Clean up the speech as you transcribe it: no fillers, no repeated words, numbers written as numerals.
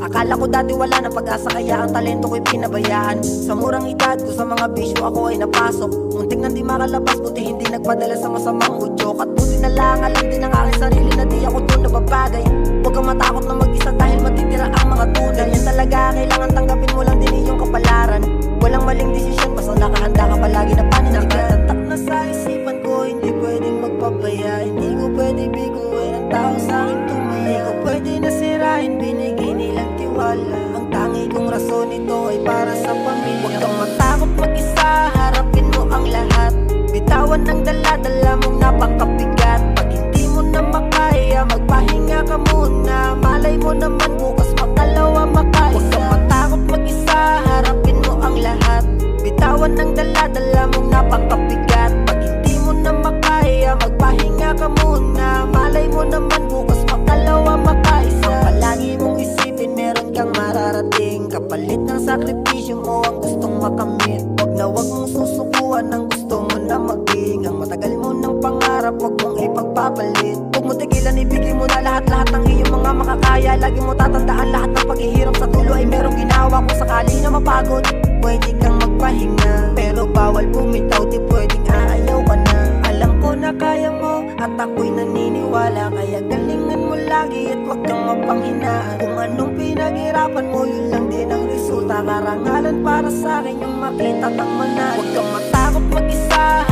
Akala ko dati wala ng pag-asa, kaya ang talento ko'y pinabayaan. Sa murang edad ko, sa mga bisyo ako ay napasok. Muntik nang di makalabas, buti hindi nagpadala sa masamang udyok. At buti na lang, alam din ang aking sarili na di ako doon nababagay. Huwag kang matakot na mag-isa dahil matitira ang mga tunay. Yan talaga, kailangan tanggapin mo lang din iyong kapalaran. Walang maling desisyon, basta nakahanda ka palagi na panindigan. Nakatatak na sa isipan ko, hindi pwedeng magpabaya. Hindi ko pwede biguin ang tao sa aking tumaya. Hindi ko pwede nasirain, binigay nilang tiwala. Ang tangi kong rason nito ay para sa pamilya. Huwag kang matakot mag-isa, harapin mo ang lahat. Bitawan ng dala-dala mong napakabigat. Pag hindi mo na makaya, magpahinga ka muna. Malay mo naman bukas makalawa makaisa. Huwag kang matakot mag-isa, harapin mo ang lahat. Bitawan ng dala-dala mong napakabigat. Pag hindi mo na makaya, magpahinga ka muna. Malay mo naman bukas makalawa makaisa. Ang palagi mong isipin, meron kang mararating. Kapalit ng sakripisyo mo ang gustong makamit. Huwag mong susukuan ang gusto mo na maging. Ang matagal mo ng pangarap, huwag mong ipagpapalit. Huwag mo tigilan, ibigay mo na lahat-lahat ng iyong mga makakaya. Lagi mo tatandaan lahat ng paghihirap sa tulo ay merong ginawa. Kung sakali na mapagod, pwede kang magpahinga. Pero bawal bumitaw, di pwedeng aayaw ka na. Alam ko na kaya mo at ako'y naniniwala. Kaya galingan mo lagi at huwag kang mapanghinaan. Kung anong pinaghirapan mo, yun lang din ang resulta. Karangalan para sa akin yung makita kang manalo. Huwag kang matakot mag-isa,